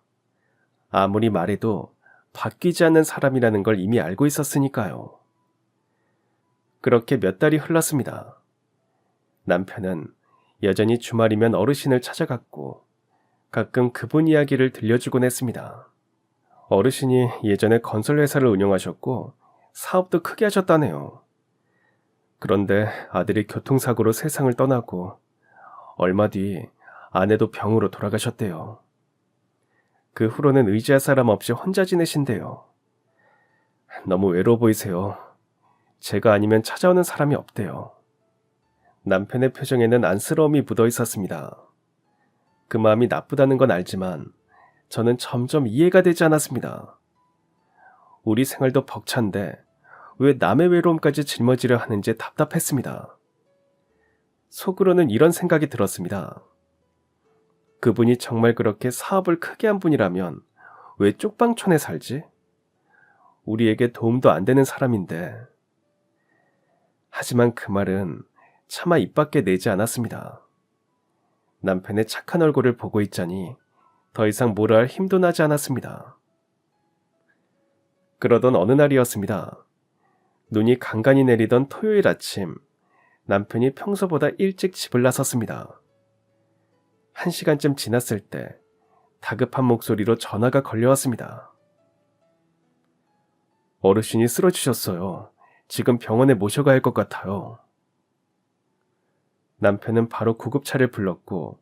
아무리 말해도 바뀌지 않는 사람이라는 걸 이미 알고 있었으니까요. 그렇게 몇 달이 흘렀습니다. 남편은 여전히 주말이면 어르신을 찾아갔고 가끔 그분 이야기를 들려주곤 했습니다. 어르신이 예전에 건설회사를 운영하셨고 사업도 크게 하셨다네요. 그런데 아들이 교통사고로 세상을 떠나고 얼마 뒤 아내도 병으로 돌아가셨대요. 그 후로는 의지할 사람 없이 혼자 지내신대요. 너무 외로워 보이세요. 제가 아니면 찾아오는 사람이 없대요. 남편의 표정에는 안쓰러움이 묻어 있었습니다. 그 마음이 나쁘다는 건 알지만 저는 점점 이해가 되지 않았습니다. 우리 생활도 벅찬데 왜 남의 외로움까지 짊어지려 하는지 답답했습니다. 속으로는 이런 생각이 들었습니다. 그분이 정말 그렇게 사업을 크게 한 분이라면 왜 쪽방촌에 살지? 우리에게 도움도 안 되는 사람인데. 하지만 그 말은 차마 입 밖에 내지 않았습니다. 남편의 착한 얼굴을 보고 있자니 더 이상 뭐라 할 힘도 나지 않았습니다. 그러던 어느 날이었습니다. 눈이 간간히 내리던 토요일 아침, 남편이 평소보다 일찍 집을 나섰습니다. 1시간쯤 지났을 때 다급한 목소리로 전화가 걸려왔습니다. 어르신이 쓰러지셨어요. 지금 병원에 모셔가야 할 것 같아요. 남편은 바로 구급차를 불렀고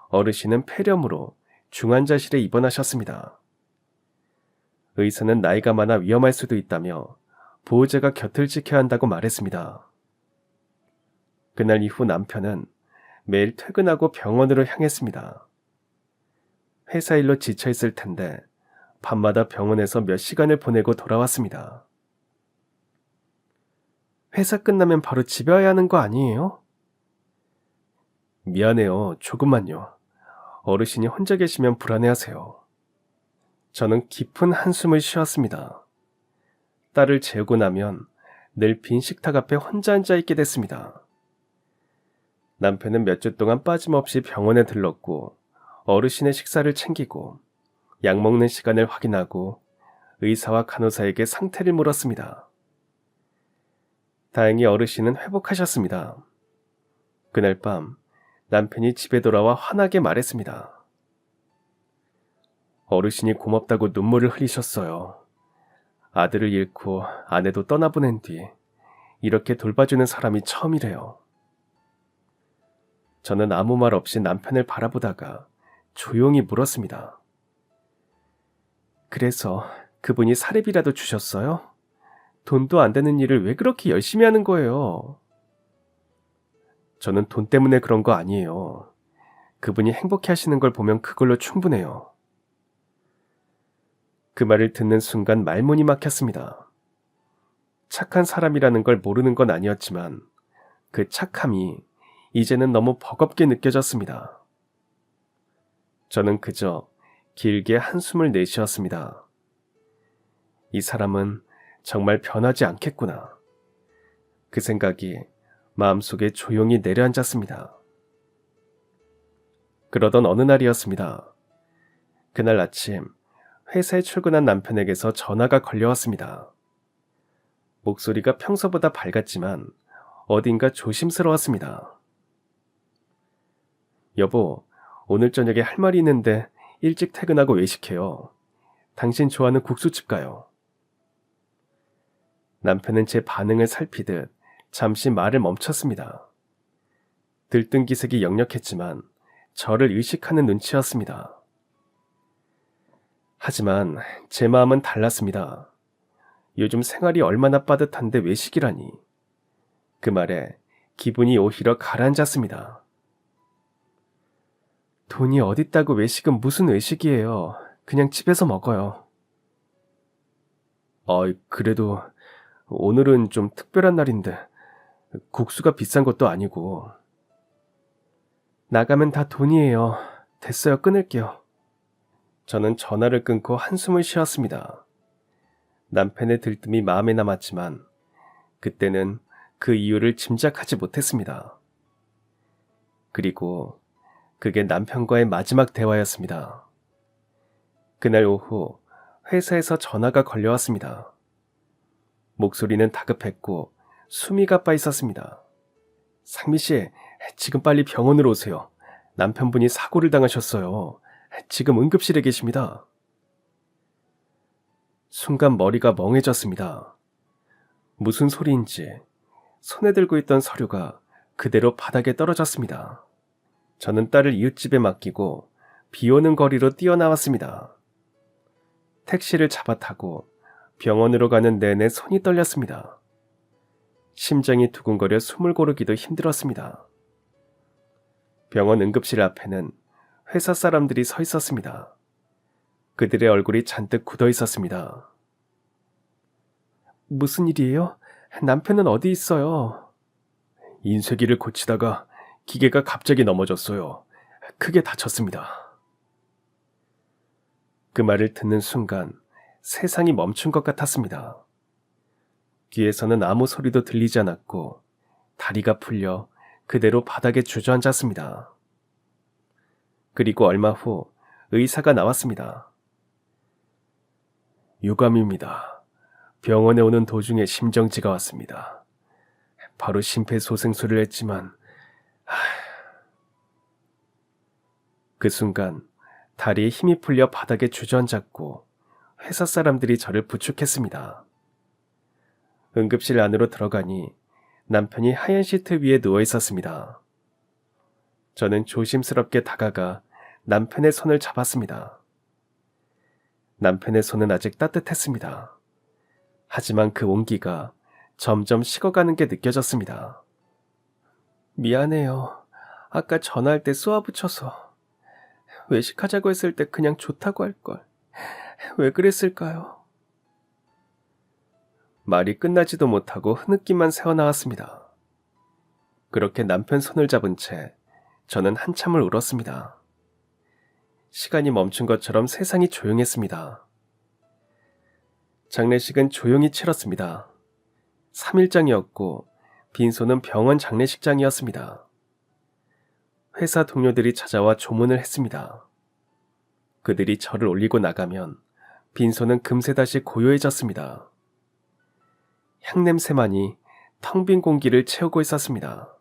어르신은 폐렴으로 중환자실에 입원하셨습니다. 의사는 나이가 많아 위험할 수도 있다며 보호자가 곁을 지켜야 한다고 말했습니다. 그날 이후 남편은 매일 퇴근하고 병원으로 향했습니다. 회사 일로 지쳐있을 텐데 밤마다 병원에서 몇 시간을 보내고 돌아왔습니다. 회사 끝나면 바로 집에 와야 하는 거 아니에요? 미안해요. 조금만요. 어르신이 혼자 계시면 불안해하세요. 저는 깊은 한숨을 쉬었습니다. 딸을 재우고 나면 늘 빈 식탁 앞에 혼자 앉아있게 됐습니다. 남편은 몇 주 동안 빠짐없이 병원에 들렀고 어르신의 식사를 챙기고 약 먹는 시간을 확인하고 의사와 간호사에게 상태를 물었습니다. 다행히 어르신은 회복하셨습니다. 그날 밤 남편이 집에 돌아와 환하게 말했습니다. 어르신이 고맙다고 눈물을 흘리셨어요. 아들을 잃고 아내도 떠나보낸 뒤 이렇게 돌봐주는 사람이 처음이래요. 저는 아무 말 없이 남편을 바라보다가 조용히 물었습니다. 그래서 그분이 사례비라도 주셨어요? 돈도 안 되는 일을 왜 그렇게 열심히 하는 거예요? 저는 돈 때문에 그런 거 아니에요. 그분이 행복해 하시는 걸 보면 그걸로 충분해요. 그 말을 듣는 순간 말문이 막혔습니다. 착한 사람이라는 걸 모르는 건 아니었지만 그 착함이 이제는 너무 버겁게 느껴졌습니다. 저는 그저 길게 한숨을 내쉬었습니다. 이 사람은 정말 변하지 않겠구나. 그 생각이 마음속에 조용히 내려앉았습니다. 그러던 어느 날이었습니다. 그날 아침 회사에 출근한 남편에게서 전화가 걸려왔습니다. 목소리가 평소보다 밝았지만 어딘가 조심스러웠습니다. 여보, 오늘 저녁에 할 말이 있는데 일찍 퇴근하고 외식해요. 당신 좋아하는 국수집 가요. 남편은 제 반응을 살피듯 잠시 말을 멈췄습니다. 들뜬 기색이 역력했지만 저를 의식하는 눈치였습니다. 하지만 제 마음은 달랐습니다. 요즘 생활이 얼마나 빠듯한데 외식이라니. 그 말에 기분이 오히려 가라앉았습니다. 돈이 어딨다고 외식은 무슨 외식이에요. 그냥 집에서 먹어요. 그래도 오늘은 좀 특별한 날인데 국수가 비싼 것도 아니고. 나가면 다 돈이에요. 됐어요. 끊을게요. 저는 전화를 끊고 한숨을 쉬었습니다. 남편의 들뜸이 마음에 남았지만 그때는 그 이유를 짐작하지 못했습니다. 그리고 그게 남편과의 마지막 대화였습니다. 그날 오후 회사에서 전화가 걸려왔습니다. 목소리는 다급했고 숨이 가빠 있었습니다. 상미 씨, 지금 빨리 병원으로 오세요. 남편분이 사고를 당하셨어요. 지금 응급실에 계십니다. 순간 머리가 멍해졌습니다. 무슨 소리인지 손에 들고 있던 서류가 그대로 바닥에 떨어졌습니다. 저는 딸을 이웃집에 맡기고 비 오는 거리로 뛰어나왔습니다. 택시를 잡아타고 병원으로 가는 내내 손이 떨렸습니다. 심장이 두근거려 숨을 고르기도 힘들었습니다. 병원 응급실 앞에는 회사 사람들이 서 있었습니다. 그들의 얼굴이 잔뜩 굳어 있었습니다. 무슨 일이에요? 남편은 어디 있어요? 인쇄기를 고치다가 기계가 갑자기 넘어졌어요. 크게 다쳤습니다. 그 말을 듣는 순간 세상이 멈춘 것 같았습니다. 뒤에서는 아무 소리도 들리지 않았고 다리가 풀려 그대로 바닥에 주저앉았습니다. 그리고 얼마 후 의사가 나왔습니다. 유감입니다. 병원에 오는 도중에 심정지가 왔습니다. 바로 심폐소생술을 했지만 그 순간 다리에 힘이 풀려 바닥에 주저앉았고 회사 사람들이 저를 부축했습니다. 응급실 안으로 들어가니 남편이 하얀 시트 위에 누워 있었습니다. 저는 조심스럽게 다가가 남편의 손을 잡았습니다. 남편의 손은 아직 따뜻했습니다. 하지만 그 온기가 점점 식어가는 게 느껴졌습니다. 미안해요. 아까 전화할 때 쏘아붙여서. 외식하자고 했을 때 그냥 좋다고 할걸. 왜 그랬을까요? 말이 끝나지도 못하고 흐느낌만 새어나왔습니다. 그렇게 남편 손을 잡은 채 저는 한참을 울었습니다. 시간이 멈춘 것처럼 세상이 조용했습니다. 장례식은 조용히 치렀습니다. 3일장이었고 빈소는 병원 장례식장이었습니다. 회사 동료들이 찾아와 조문을 했습니다. 그들이 저를 올리고 나가면 빈소는 금세 다시 고요해졌습니다. 향냄새만이 텅 빈 공기를 채우고 있었습니다.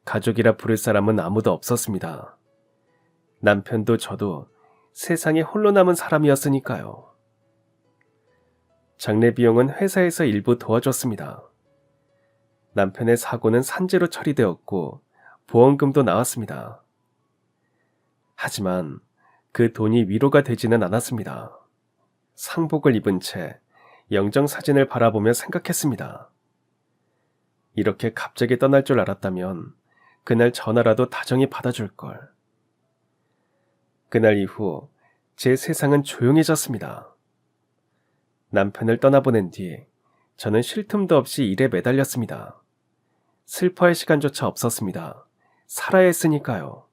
가족이라 부를 사람은 아무도 없었습니다. 남편도 저도 세상에 홀로 남은 사람이었으니까요. 장례 비용은 회사에서 일부 도와줬습니다. 남편의 사고는 산재로 처리되었고 보험금도 나왔습니다. 하지만 그 돈이 위로가 되지는 않았습니다. 상복을 입은 채 영정사진을 바라보며 생각했습니다. 이렇게 갑자기 떠날 줄 알았다면 그날 전화라도 다정히 받아줄걸. 그날 이후 제 세상은 조용해졌습니다. 남편을 떠나보낸 뒤 저는 쉴 틈도 없이 일에 매달렸습니다. 슬퍼할 시간조차 없었습니다. 살아야 했으니까요.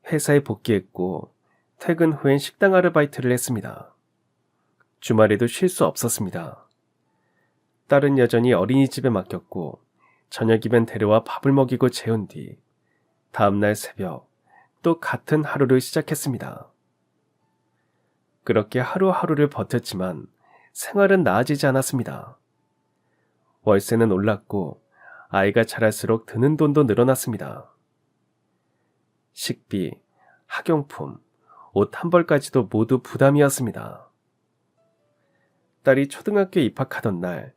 회사에 복귀했고 퇴근 후엔 식당 아르바이트를 했습니다. 주말에도 쉴 수 없었습니다. 딸은 여전히 어린이집에 맡겼고 저녁이면 데려와 밥을 먹이고 재운 뒤 다음날 새벽 또 같은 하루를 시작했습니다. 그렇게 하루하루를 버텼지만 생활은 나아지지 않았습니다. 월세는 올랐고 아이가 자랄수록 드는 돈도 늘어났습니다. 식비, 학용품, 옷 한 벌까지도 모두 부담이었습니다. 딸이 초등학교에 입학하던 날,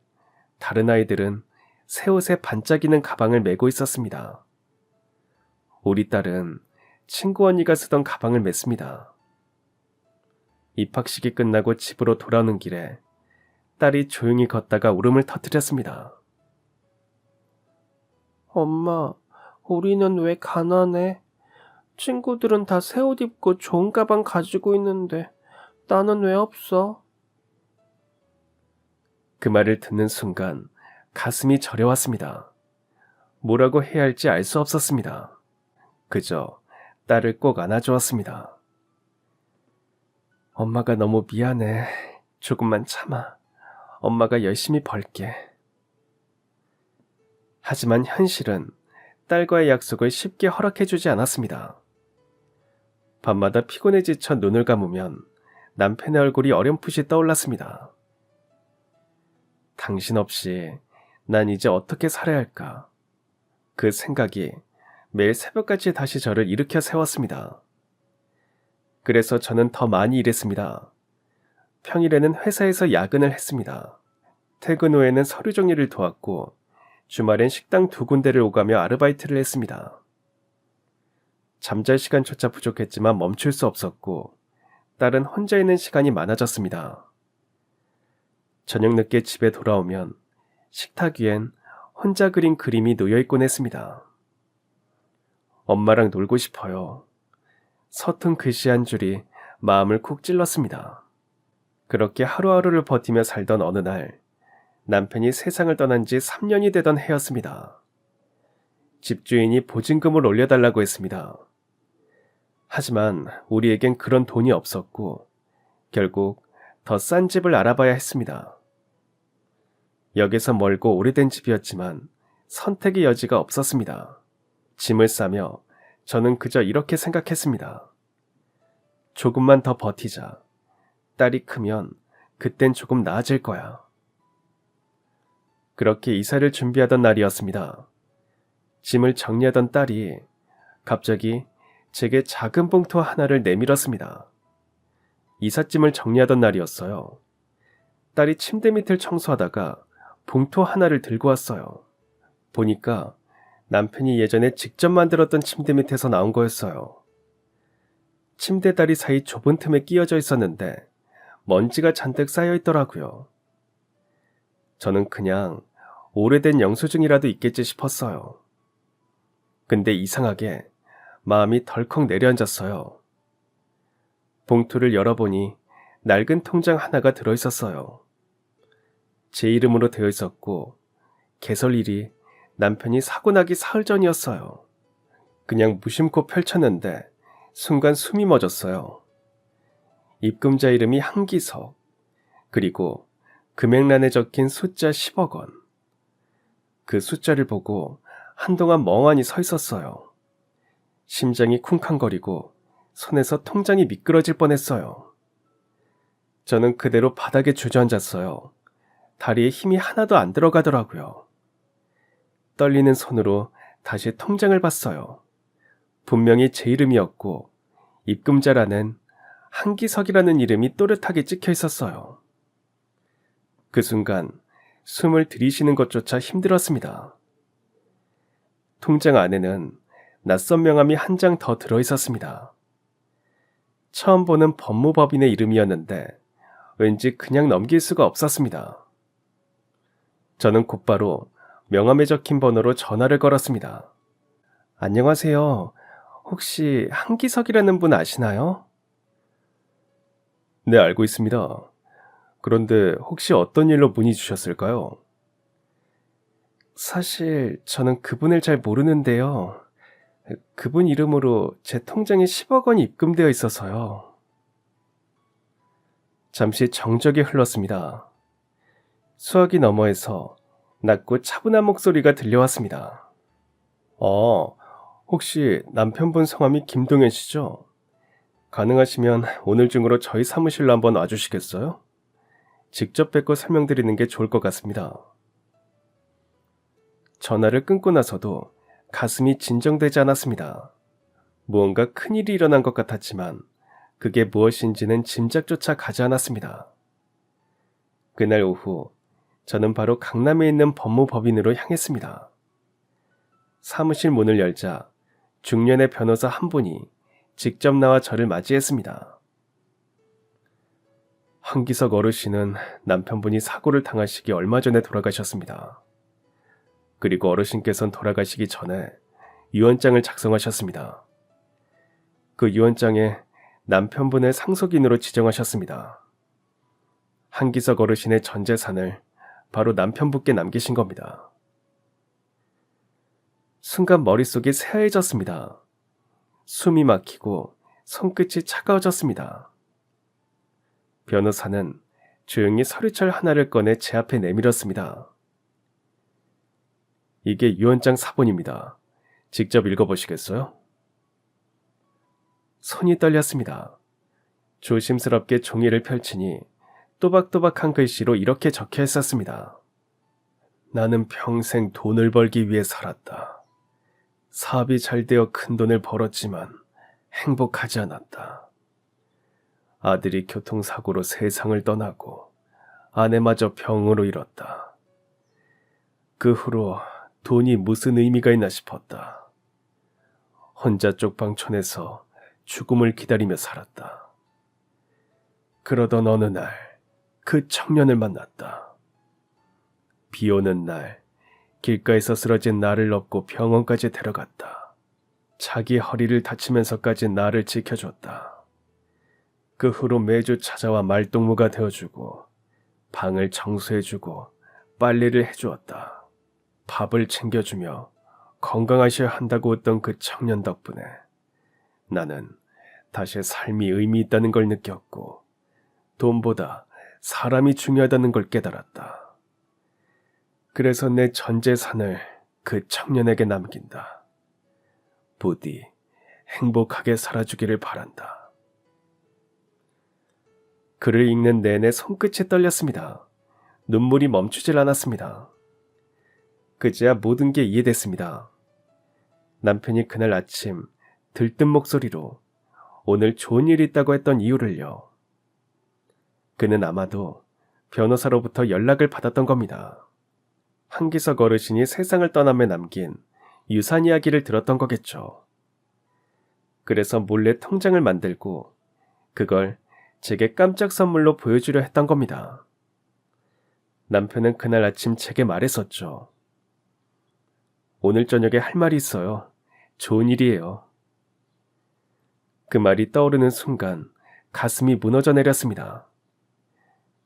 다른 아이들은 새 옷에 반짝이는 가방을 메고 있었습니다. 우리 딸은 친구 언니가 쓰던 가방을 맸습니다. 입학식이 끝나고 집으로 돌아오는 길에 딸이 조용히 걷다가 울음을 터뜨렸습니다. 엄마, 우리는 왜 가난해? 친구들은 다 새 옷 입고 좋은 가방 가지고 있는데 나는 왜 없어? 그 말을 듣는 순간 가슴이 저려왔습니다. 뭐라고 해야 할지 알 수 없었습니다. 그저 딸을 꼭 안아주었습니다. 엄마가 너무 미안해. 조금만 참아. 엄마가 열심히 벌게. 하지만 현실은 딸과의 약속을 쉽게 허락해주지 않았습니다. 밤마다 피곤해 지쳐 눈을 감으면 남편의 얼굴이 어렴풋이 떠올랐습니다. 당신 없이 난 이제 어떻게 살아야 할까? 그 생각이 매일 새벽까지 다시 저를 일으켜 세웠습니다. 그래서 저는 더 많이 일했습니다. 평일에는 회사에서 야근을 했습니다. 퇴근 후에는 서류 정리를 도왔고 주말엔 식당 2군데를 오가며 아르바이트를 했습니다. 잠잘 시간조차 부족했지만 멈출 수 없었고 딸은 혼자 있는 시간이 많아졌습니다. 저녁 늦게 집에 돌아오면 식탁 위엔 혼자 그린 그림이 놓여있곤 했습니다. 엄마랑 놀고 싶어요. 서툰 글씨 한 줄이 마음을 쿡 찔렀습니다. 그렇게 하루하루를 버티며 살던 어느 날 남편이 세상을 떠난 지 3년이 되던 해였습니다. 집주인이 보증금을 올려달라고 했습니다. 하지만 우리에겐 그런 돈이 없었고 결국 더 싼 집을 알아봐야 했습니다. 역에서 멀고 오래된 집이었지만 선택의 여지가 없었습니다. 짐을 싸며 저는 그저 이렇게 생각했습니다. 조금만 더 버티자. 딸이 크면 그땐 조금 나아질 거야. 그렇게 이사를 준비하던 날이었습니다. 짐을 정리하던 딸이 갑자기 제게 작은 봉투 하나를 내밀었습니다. 이삿짐을 정리하던 날이었어요. 딸이 침대 밑을 청소하다가 봉투 하나를 들고 왔어요. 보니까 남편이 예전에 직접 만들었던 침대 밑에서 나온 거였어요. 침대 다리 사이 좁은 틈에 끼어져 있었는데 먼지가 잔뜩 쌓여 있더라고요. 저는 그냥 오래된 영수증이라도 있겠지 싶었어요. 근데 이상하게 마음이 덜컥 내려앉았어요. 봉투를 열어보니 낡은 통장 하나가 들어있었어요. 제 이름으로 되어 있었고 개설일이 남편이 사고 나기 사흘 전이었어요. 그냥 무심코 펼쳤는데 순간 숨이 멎었어요. 입금자 이름이 한기석, 그리고 금액란에 적힌 숫자 10억 원. 그 숫자를 보고 한동안 멍하니 서 있었어요. 심장이 쿵쾅거리고 손에서 통장이 미끄러질 뻔했어요. 저는 그대로 바닥에 주저앉았어요. 다리에 힘이 하나도 안 들어가더라고요. 떨리는 손으로 다시 통장을 봤어요. 분명히 제 이름이었고 입금자라는 한기석이라는 이름이 또렷하게 찍혀 있었어요. 그 순간 숨을 들이쉬는 것조차 힘들었습니다. 통장 안에는 낯선 명함이 한 장 더 들어있었습니다. 처음 보는 법무법인의 이름이었는데 왠지 그냥 넘길 수가 없었습니다. 저는 곧바로 명함에 적힌 번호로 전화를 걸었습니다. 안녕하세요. 혹시 한기석이라는 분 아시나요? 네, 알고 있습니다. 그런데 혹시 어떤 일로 문의 주셨을까요? 사실 저는 그분을 잘 모르는데요. 그분 이름으로 제 통장에 10억 원이 입금되어 있어서요. 잠시 정적이 흘렀습니다. 수화기 너머에서 낮고 차분한 목소리가 들려왔습니다. 혹시 남편분 성함이 김동현 씨죠? 가능하시면 오늘 중으로 저희 사무실로 한번 와주시겠어요? 직접 뵙고 설명드리는 게 좋을 것 같습니다. 전화를 끊고 나서도 가슴이 진정되지 않았습니다. 무언가 큰일이 일어난 것 같았지만 그게 무엇인지는 짐작조차 가지 않았습니다. 그날 오후 저는 바로 강남에 있는 법무법인으로 향했습니다. 사무실 문을 열자 중년의 변호사 한 분이 직접 나와 저를 맞이했습니다. 한기석 어르신은 남편분이 사고를 당하시기 얼마 전에 돌아가셨습니다. 그리고 어르신께서는 돌아가시기 전에 유언장을 작성하셨습니다. 그 유언장에 남편분을 상속인으로 지정하셨습니다. 한기석 어르신의 전 재산을 바로 남편분께 남기신 겁니다. 순간 머릿속이 새하얘졌습니다. 숨이 막히고 손끝이 차가워졌습니다. 변호사는 조용히 서류철 하나를 꺼내 제 앞에 내밀었습니다. 이게 유언장 사본입니다. 직접 읽어보시겠어요? 손이 떨렸습니다. 조심스럽게 종이를 펼치니 또박또박한 글씨로 이렇게 적혀 있었습니다. 나는 평생 돈을 벌기 위해 살았다. 사업이 잘 되어 큰 돈을 벌었지만 행복하지 않았다. 아들이 교통사고로 세상을 떠나고 아내마저 병으로 잃었다. 그 후로 돈이 무슨 의미가 있나 싶었다. 혼자 쪽방촌에서 죽음을 기다리며 살았다. 그러던 어느 날 그 청년을 만났다. 비 오는 날 길가에서 쓰러진 나를 업고 병원까지 데려갔다. 자기 허리를 다치면서까지 나를 지켜줬다. 그 후로 매주 찾아와 말동무가 되어주고 방을 청소해주고 빨래를 해주었다. 밥을 챙겨주며 건강하셔야 한다고 했던 그 청년 덕분에 나는 다시 삶이 의미 있다는 걸 느꼈고 돈보다 사람이 중요하다는 걸 깨달았다. 그래서 내 전 재산을 그 청년에게 남긴다. 부디 행복하게 살아주기를 바란다. 글을 읽는 내내 손끝이 떨렸습니다. 눈물이 멈추질 않았습니다. 그제야 모든 게 이해됐습니다. 남편이 그날 아침 들뜬 목소리로 오늘 좋은 일이 있다고 했던 이유를요. 그는 아마도 변호사로부터 연락을 받았던 겁니다. 한기석 어르신이 세상을 떠남에 남긴 유산 이야기를 들었던 거겠죠. 그래서 몰래 통장을 만들고 그걸 제게 깜짝 선물로 보여주려 했던 겁니다. 남편은 그날 아침 제게 말했었죠. 오늘 저녁에 할 말이 있어요. 좋은 일이에요. 그 말이 떠오르는 순간 가슴이 무너져 내렸습니다.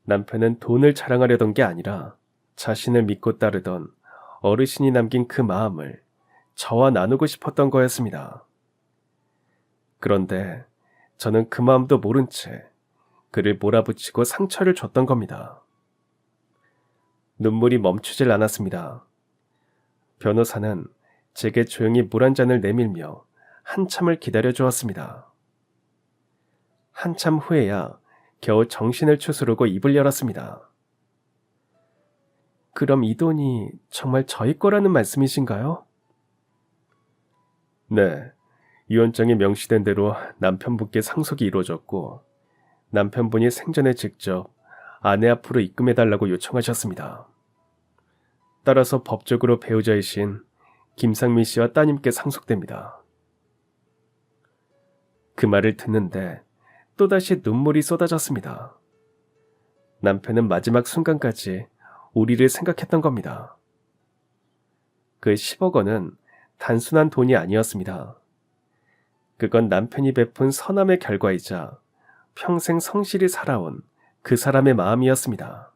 남편은 돈을 자랑하려던 게 아니라 자신을 믿고 따르던 어르신이 남긴 그 마음을 저와 나누고 싶었던 거였습니다. 그런데 저는 그 마음도 모른 채 그를 몰아붙이고 상처를 줬던 겁니다. 눈물이 멈추질 않았습니다. 변호사는 제게 조용히 물 한 잔을 내밀며 한참을 기다려 주었습니다. 한참 후에야 겨우 정신을 추스르고 입을 열었습니다. 그럼 이 돈이 정말 저희 거라는 말씀이신가요? 네, 유언장에 명시된 대로 남편분께 상속이 이루어졌고 남편분이 생전에 직접 아내 앞으로 입금해달라고 요청하셨습니다. 따라서 법적으로 배우자이신 김상민 씨와 따님께 상속됩니다. 그 말을 듣는데 또다시 눈물이 쏟아졌습니다. 남편은 마지막 순간까지 우리를 생각했던 겁니다. 그 10억 원은 단순한 돈이 아니었습니다. 그건 남편이 베푼 선함의 결과이자 평생 성실히 살아온 그 사람의 마음이었습니다.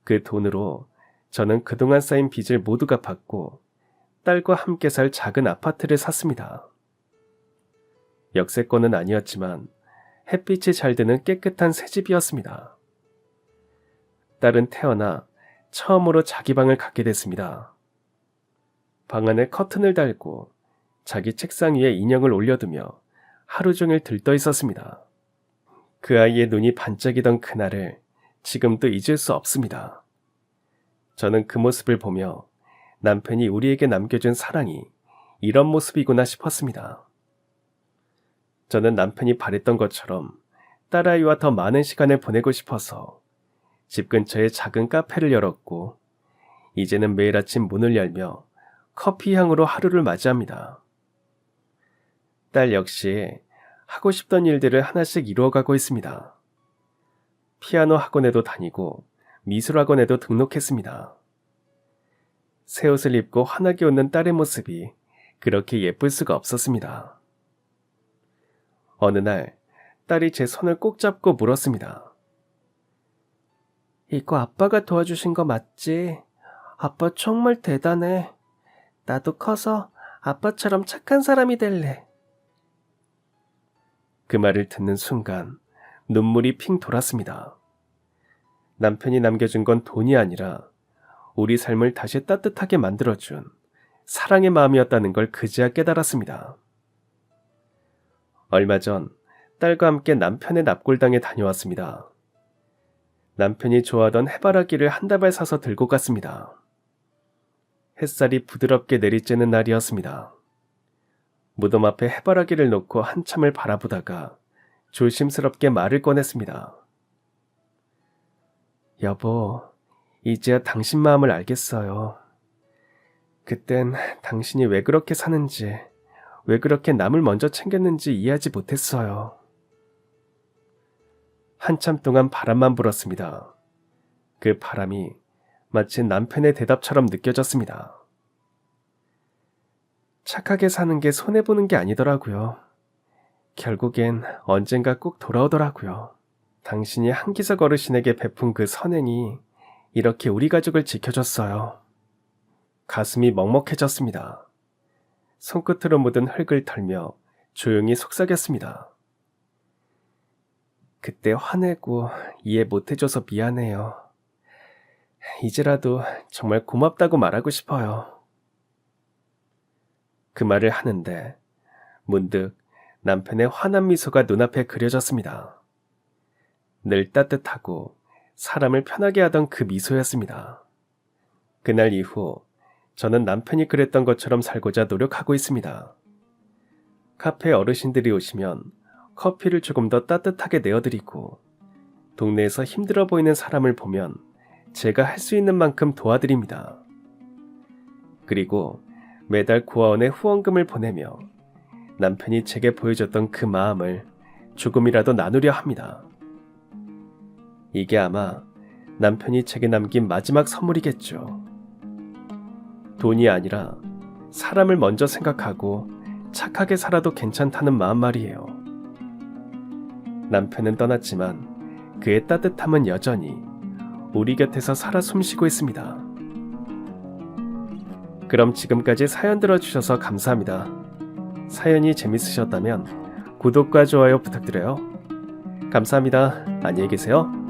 그 돈으로 저는 그동안 쌓인 빚을 모두 갚았고 딸과 함께 살 작은 아파트를 샀습니다. 역세권은 아니었지만 햇빛이 잘 드는 깨끗한 새집이었습니다. 딸은 태어나 처음으로 자기 방을 갖게 됐습니다. 방 안에 커튼을 달고 자기 책상 위에 인형을 올려두며 하루 종일 들떠 있었습니다. 그 아이의 눈이 반짝이던 그날을 지금도 잊을 수 없습니다. 저는 그 모습을 보며 남편이 우리에게 남겨준 사랑이 이런 모습이구나 싶었습니다. 저는 남편이 바랬던 것처럼 딸아이와 더 많은 시간을 보내고 싶어서 집 근처에 작은 카페를 열었고 이제는 매일 아침 문을 열며 커피 향으로 하루를 맞이합니다. 딸 역시 하고 싶던 일들을 하나씩 이루어가고 있습니다. 피아노 학원에도 다니고 미술 학원에도 등록했습니다. 새 옷을 입고 환하게 웃는 딸의 모습이 그렇게 예쁠 수가 없었습니다. 어느 날 딸이 제 손을 꼭 잡고 물었습니다. 이거 아빠가 도와주신 거 맞지? 아빠 정말 대단해. 나도 커서 아빠처럼 착한 사람이 될래. 그 말을 듣는 순간 눈물이 핑 돌았습니다. 남편이 남겨준 건 돈이 아니라 우리 삶을 다시 따뜻하게 만들어준 사랑의 마음이었다는 걸 그제야 깨달았습니다. 얼마 전 딸과 함께 남편의 납골당에 다녀왔습니다. 남편이 좋아하던 해바라기를 한 다발 사서 들고 갔습니다. 햇살이 부드럽게 내리쬐는 날이었습니다. 무덤 앞에 해바라기를 놓고 한참을 바라보다가 조심스럽게 말을 꺼냈습니다. 여보, 이제야 당신 마음을 알겠어요. 그땐 당신이 왜 그렇게 사는지, 왜 그렇게 남을 먼저 챙겼는지 이해하지 못했어요. 한참 동안 바람만 불었습니다. 그 바람이 마치 남편의 대답처럼 느껴졌습니다. 착하게 사는 게 손해보는 게 아니더라고요. 결국엔 언젠가 꼭 돌아오더라고요. 당신이 한기석 어르신에게 베푼 그 선행이 이렇게 우리 가족을 지켜줬어요. 가슴이 먹먹해졌습니다. 손끝으로 묻은 흙을 털며 조용히 속삭였습니다. 그때 화내고 이해 못해줘서 미안해요. 이제라도 정말 고맙다고 말하고 싶어요. 그 말을 하는데 문득 남편의 환한 미소가 눈앞에 그려졌습니다. 늘 따뜻하고 사람을 편하게 하던 그 미소였습니다. 그날 이후 저는 남편이 그랬던 것처럼 살고자 노력하고 있습니다. 카페 어르신들이 오시면 커피를 조금 더 따뜻하게 내어드리고 동네에서 힘들어 보이는 사람을 보면 제가 할 수 있는 만큼 도와드립니다. 그리고 매달 고아원에 후원금을 보내며 남편이 제게 보여줬던 그 마음을 조금이라도 나누려 합니다. 이게 아마 남편이 제게 남긴 마지막 선물이겠죠. 돈이 아니라 사람을 먼저 생각하고 착하게 살아도 괜찮다는 마음 말이에요. 남편은 떠났지만 그의 따뜻함은 여전히 우리 곁에서 살아 숨쉬고 있습니다. 그럼 지금까지 사연 들어주셔서 감사합니다. 사연이 재밌으셨다면 구독과 좋아요 부탁드려요. 감사합니다. 안녕히 계세요.